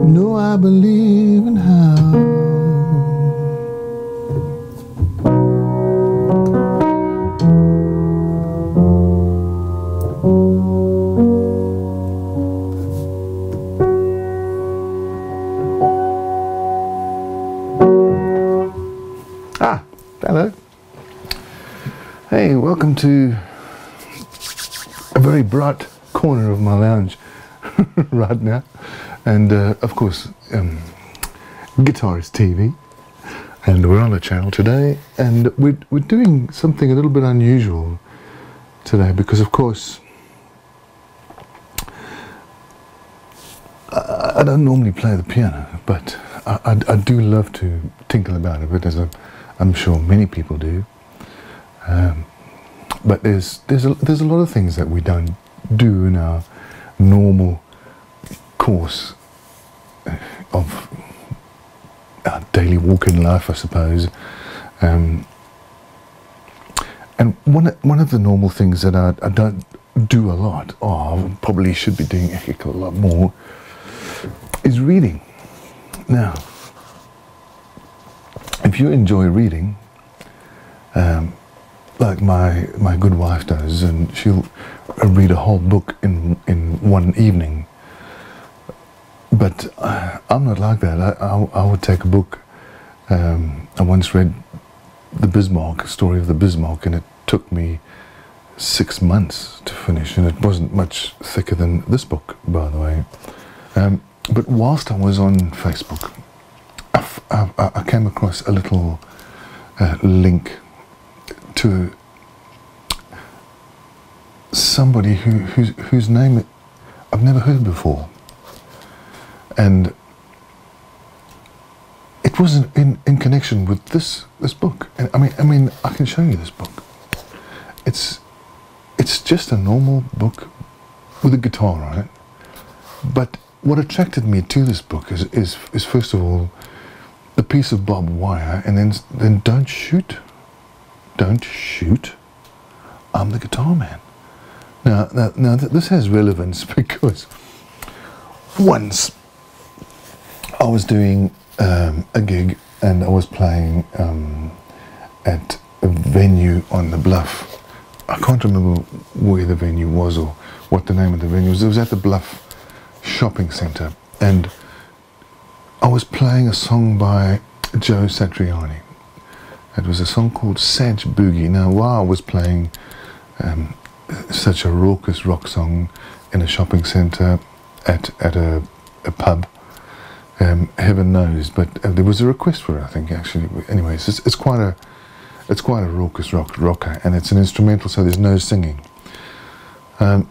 know I believe in how. Ah, hello. Hey, welcome to a very bright corner of my lounge right now. And of course, Guitarist TV. And we're on the channel today. And we're doing something a little bit unusual today because, of course, I don't normally play the piano, but I do love to tinkle about a bit, as I'm sure many people do. But there's a lot of things that we don't do in our normal course of our daily walk in life, I suppose. And one of the normal things that I don't do a lot, I probably should be doing a heck of a lot more, is reading. Now, if you enjoy reading, like my good wife does, and she'll read a whole book in one evening, but I'm not like that. I would take a book. I once read the Bismarck, story of the Bismarck, and it took me 6 months to finish, and it wasn't much thicker than this book, by the way. But whilst I was on Facebook, I came across a little link to somebody whose name I've never heard before, and it was in connection with this book. And I mean, I can show you this book. It's just a normal book with a guitar on it, but what attracted me to this book is first of all the piece of barbed wire, and then don't shoot, I'm the guitar man. Now this has relevance because once I was doing a gig, and I was playing at a venue on the Bluff. I can't remember where the venue was or what the name of the venue was. It was at the Bluff shopping centre, and I was playing a song by Joe Satriani. It was a song called Sag Boogie. Now, while I was playing such a raucous rock song in a shopping centre at a pub, heaven knows, but there was a request for it, I think, actually. Anyways, it's quite a raucous rocker, and it's an instrumental, so there's no singing. And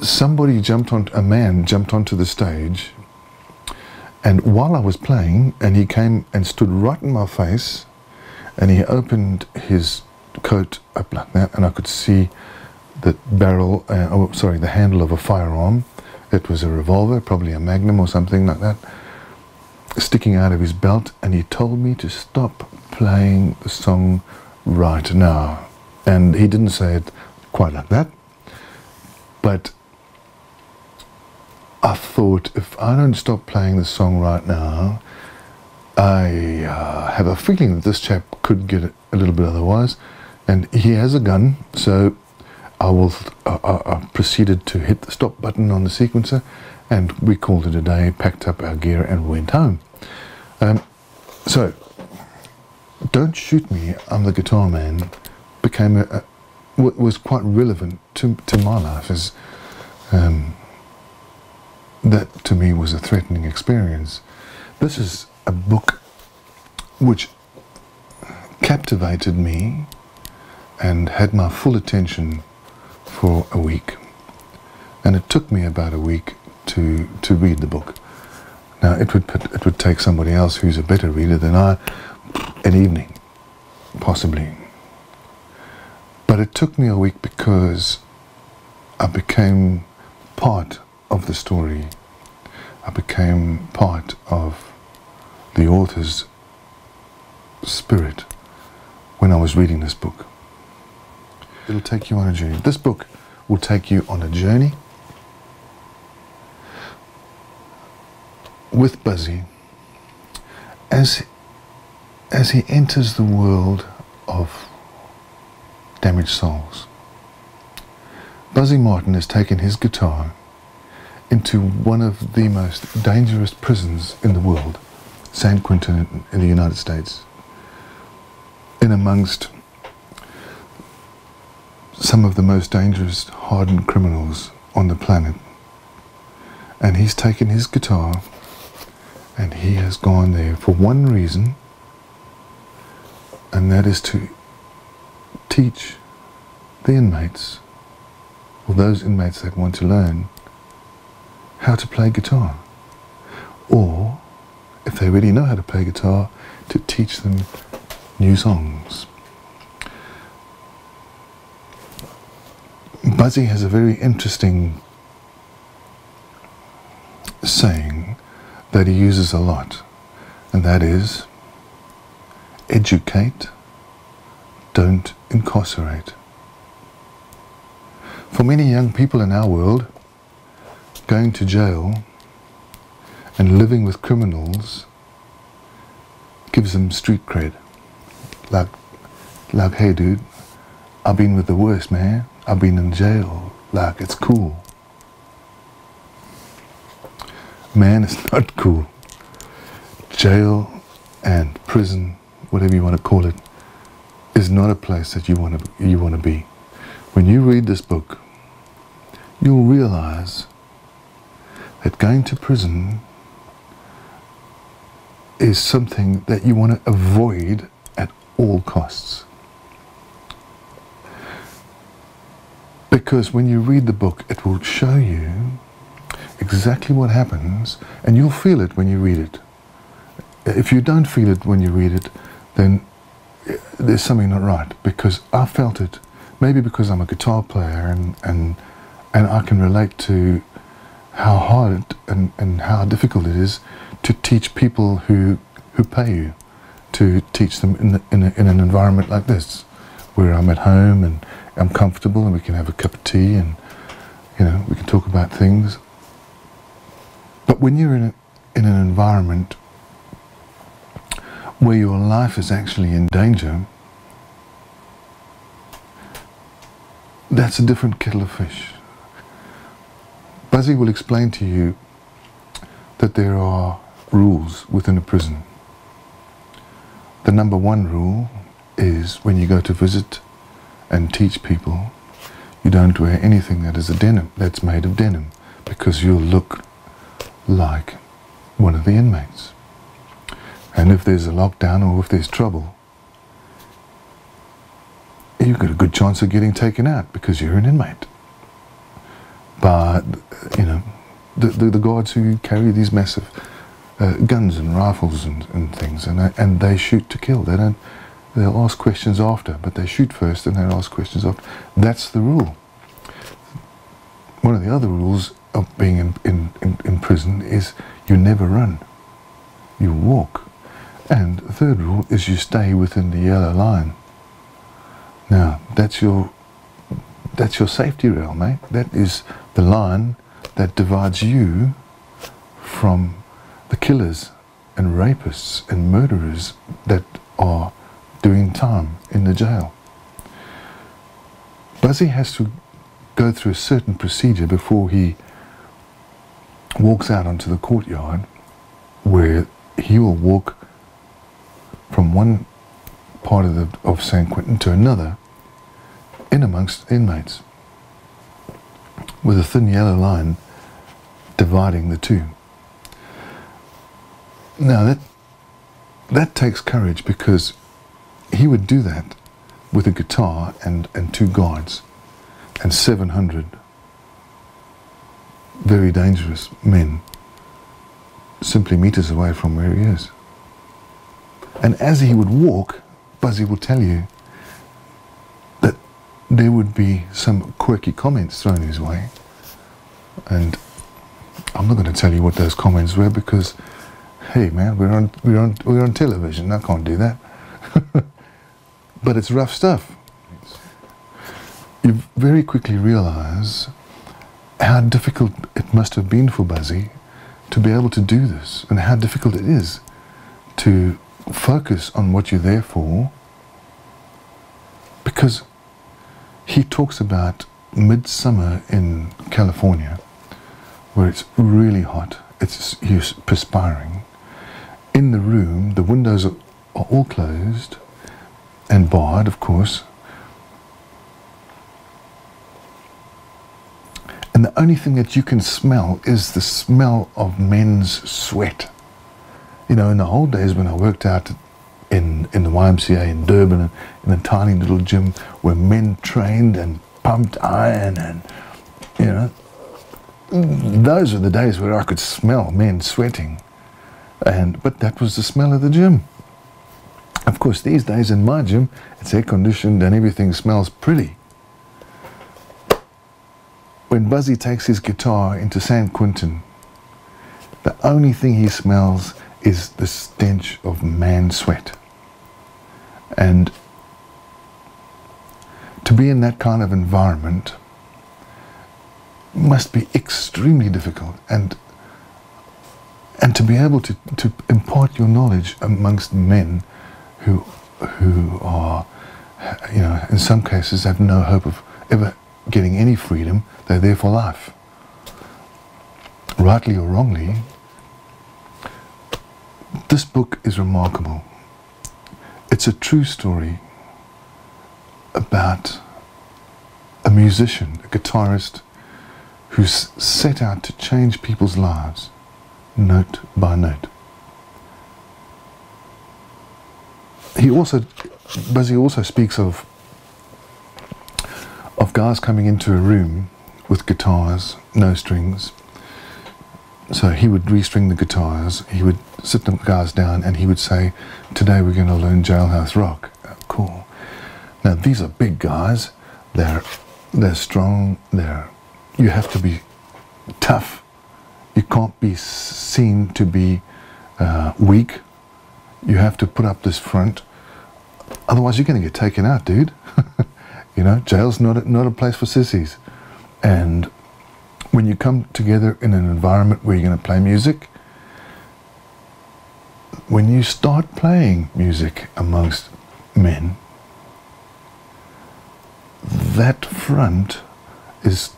a man jumped onto the stage, and while I was playing, and he came and stood right in my face, and he opened his coat up like that, and I could see the barrel, the handle of a firearm. It was a revolver, probably a Magnum or something like that, sticking out of his belt, and he told me to stop playing the song right now. And he didn't say it quite like that, but I thought, if I don't stop playing the song right now, I have a feeling that this chap could get it a little bit otherwise. And he has a gun, so I proceeded to hit the stop button on the sequencer, and we called it a day, packed up our gear and went home. So, Don't Shoot Me, I'm the Guitar Man became was quite relevant to my life, as that to me was a threatening experience. This is a book which captivated me and had my full attention for a week, and it took me about a week to read the book. Now it would take somebody else who's a better reader than I an evening, possibly, but it took me a week because I became part of the story. I became part of the author's spirit when I was reading this book. It'll take you on a journey. This book will take you on a journey with Buzzy, as he enters the world of damaged souls, Buzzy Martin has taken his guitar into one of the most dangerous prisons in the world, San Quentin in the United States, in amongst some of the most dangerous hardened criminals on the planet. And he's taken his guitar and he has gone there for one reason, and that is to teach the inmates, or those inmates that want to learn, how to play guitar. Or, if they already know how to play guitar, to teach them new songs. Buzzy has a very interesting saying that he uses a lot, and that is, educate, don't incarcerate. For many young people in our world, going to jail and living with criminals gives them street cred. Like, hey dude, I've been with the worst, man. I've been in jail. Like, it's cool. Man, it's not cool. Jail and prison, whatever you want to call it, is not a place that you want to be. When you read this book, you'll realize that going to prison is something that you want to avoid at all costs. Because when you read the book, it will show you exactly what happens, and you'll feel it when you read it. If you don't feel it when you read it, then there's something not right, because I felt it. Maybe because I'm a guitar player and I can relate to how hard and how difficult it is to teach people who pay you, to teach them in an environment like this, where I'm at home and I'm comfortable and we can have a cup of tea and, you know, we can talk about things. But when you're in an environment where your life is actually in danger, that's a different kettle of fish. Buzzy will explain to you that there are rules within a prison. The number one rule is when you go to visit and teach people, you don't wear anything that is that's made of denim, because you'll look like one of the inmates. And if there's a lockdown or if there's trouble, you've got a good chance of getting taken out because you're an inmate. But, you know, the guards who carry these massive guns and rifles and things, and they shoot to kill. They'll ask questions after, but they shoot first and they'll ask questions after. That's the rule. One of the other rules of being in prison is you never run, you walk. And the third rule is you stay within the yellow line. Now, that's your safety rail, mate. That is the line that divides you from the killers and rapists and murderers that are doing time in the jail. Buzzy has to go through a certain procedure before he walks out onto the courtyard, where he will walk from one part of San Quentin to another in amongst inmates, with a thin yellow line dividing the two. Now that takes courage, because he would do that with a guitar and two guards and 700 very dangerous men simply meters away from where he is. And as he would walk, Buzzy will tell you that there would be some quirky comments thrown his way. And I'm not going to tell you what those comments were, because, hey man, we're on television. I can't do that. But it's rough stuff. You very quickly realize how difficult it must have been for Buzzy to be able to do this, and how difficult it is to focus on what you're there for, because he talks about midsummer in California, where it's really hot, you're perspiring. In the room, the windows are all closed and barred, of course, and the only thing that you can smell is the smell of men's sweat. You know, in the old days when I worked out in the YMCA in Durban, in a tiny little gym where men trained and pumped iron, and, you know, those were the days where I could smell men sweating. But that was the smell of the gym. Of course, these days in my gym, it's air conditioned and everything smells pretty. When Buzzy takes his guitar into San Quentin, the only thing he smells is the stench of man sweat. And to be in that kind of environment must be extremely difficult, and to be able to impart your knowledge amongst men who are, you know, in some cases have no hope of ever getting any freedom. They're there for life. Rightly or wrongly, this book is remarkable. It's a true story about a musician, a guitarist, who's set out to change people's lives, note by note. Buzzy also speaks of guys coming into a room with guitars, no strings. So he would restring the guitars, he would sit the guys down, and he would say, "Today we're going to learn Jailhouse Rock." Cool. Now these are big guys, they're strong, you have to be tough. You can't be seen to be weak. You have to put up this front, otherwise you're going to get taken out, dude. You know, jail's not a place for sissies. And when you come together in an environment where you're going to play music, when you start playing music amongst men, that front is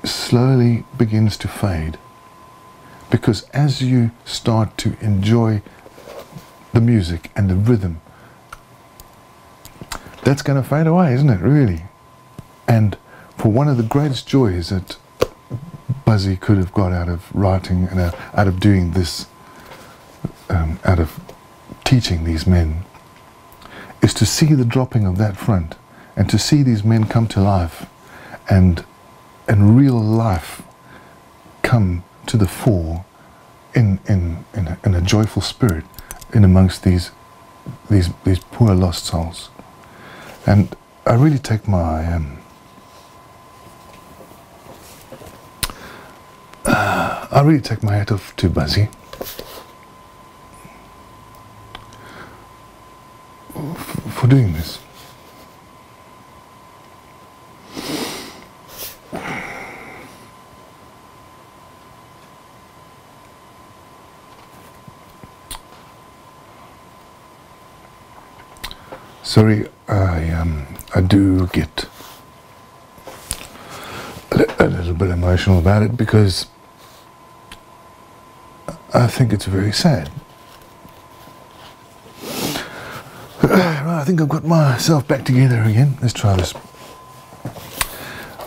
slowly begins to fade, because as you start to enjoy the music and the rhythm, that's going to fade away, isn't it, really? And for one of the greatest joys that Buzzy could have got out of writing and out of doing this, out of teaching these men, is to see the dropping of that front, and to see these men come to life, and real life come to the fore in a joyful spirit in amongst these poor lost souls. And I really take my hat off to Buzzy for doing this. Sorry, I do get a little bit emotional about it, because I think it's very sad. Right, I think I've got myself back together again. Let's try this.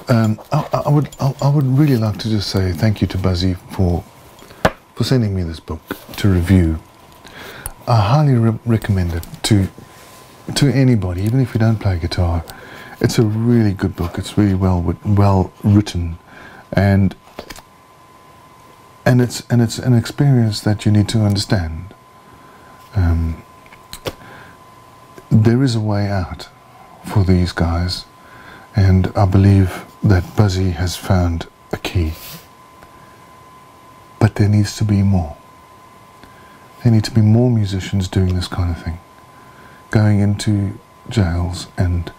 I would really like to just say thank you to Buzzy for sending me this book to review. I highly recommend it to anybody, even if you don't play guitar. It's a really good book. It's really well written, and it's an experience that you need to understand. There is a way out for these guys, and I believe that Buzzy has found a key. But there needs to be more. There need to be more musicians doing this kind of thing, going into jails and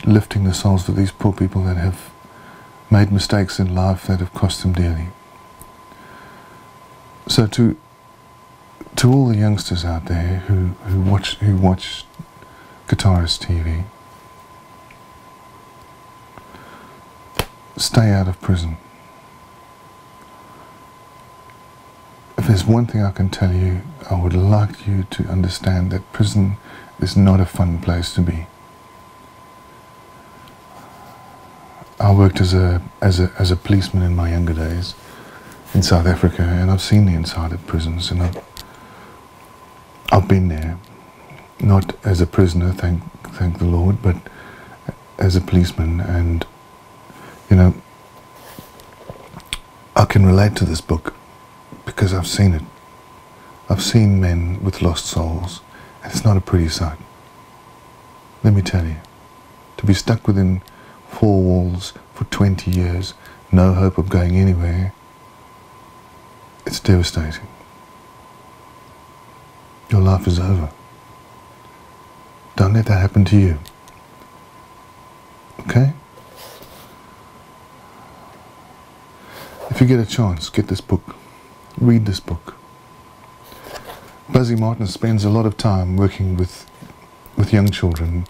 lifting the souls of these poor people that have made mistakes in life that have cost them dearly. So to all the youngsters out there who watch Guitarist TV, stay out of prison. If there's one thing I can tell you, I would like you to understand that prison is not a fun place to be. I worked as a policeman in my younger days in South Africa, and I've seen the inside of prisons, and I've been there, not as a prisoner, thank the Lord, but as a policeman. And you know, I can relate to this book because I've seen it. I've seen men with lost souls, and it's not a pretty sight. Let me tell you, to be stuck within 4 walls for 20 years, no hope of going anywhere, it's devastating. Your life is over. Don't let that happen to you. Okay? If you get a chance, get this book. Read this book. Buzzy Martin spends a lot of time working with young children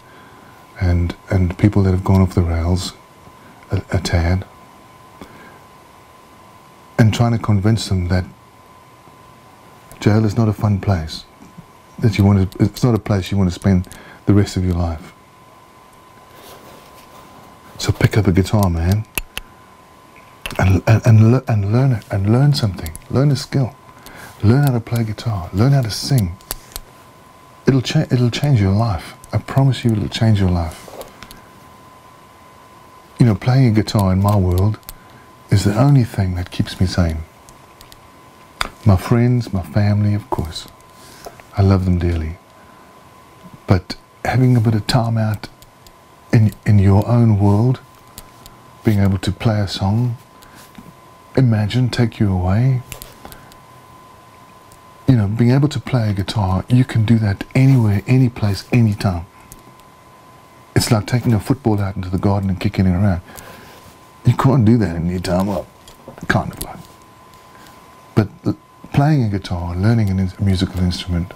and people that have gone off the rails a tad, and trying to convince them that jail is not a fun place, that it's not a place you want to spend the rest of your life. So pick up a guitar, man, and learn it, and learn something. Learn a skill. Learn how to play guitar. Learn how to sing. It'll change your life. I promise you, it'll change your life. You know, playing a guitar in my world is the only thing that keeps me sane. My friends, my family, of course, I love them dearly. But having a bit of time out in your own world, being able to play a song, imagine, take you away. You know, being able to play a guitar, you can do that anywhere, any place, anytime. It's like taking a football out into the garden and kicking it around. You can't do that in your time, well, kind of like. But playing a guitar, learning a musical instrument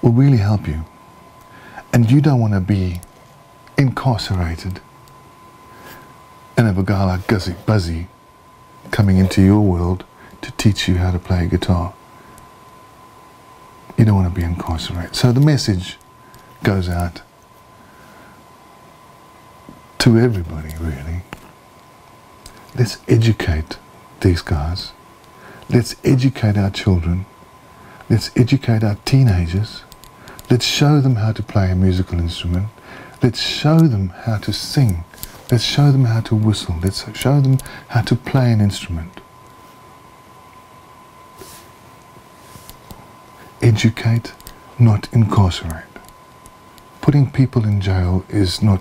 will really help you. And you don't want to be incarcerated and have a guy like Buzzy coming into your world to teach you how to play a guitar. You don't want to be incarcerated. So the message goes out to everybody, really. Let's educate these guys. Let's educate our children. Let's educate our teenagers. Let's show them how to play a musical instrument. Let's show them how to sing. Let's show them how to whistle. Let's show them how to play an instrument. Educate, not incarcerate. Putting people in jail is not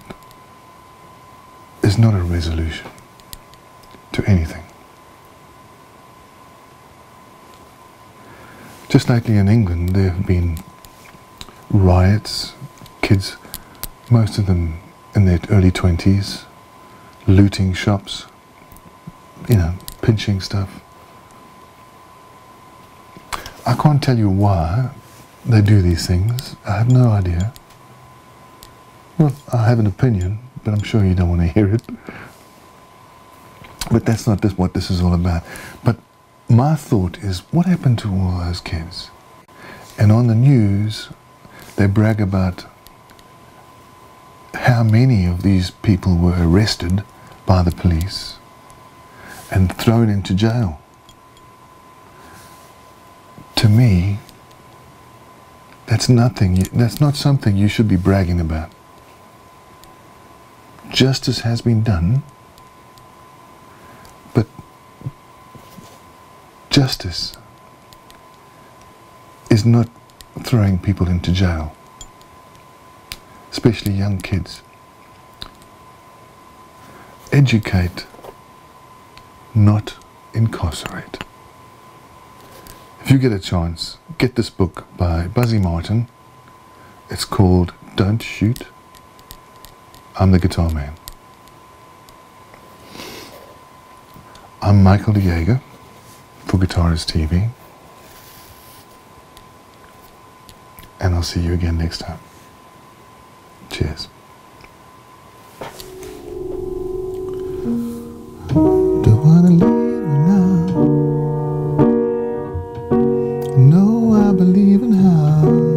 a resolution to anything. Just lately in England, there have been riots, kids, most of them in their early 20s, looting shops, you know, pinching stuff. I can't tell you why they do these things. I have no idea. Well, I have an opinion, but I'm sure you don't want to hear it. But that's not what this is all about. But my thought is, what happened to all those kids? And on the news, they brag about how many of these people were arrested by the police and thrown into jail. To me, that's not something you should be bragging about. Justice has been done, but justice is not throwing people into jail, especially young kids. Educate, not incarcerate. If you get a chance, get this book by Buzzy Martin. It's called Don't Shoot, I'm the Guitar Man. I'm Michael de Jager. for Guitarist TV. And I'll see you again next time. Cheers. Don't wanna leave now. No, I believe in how.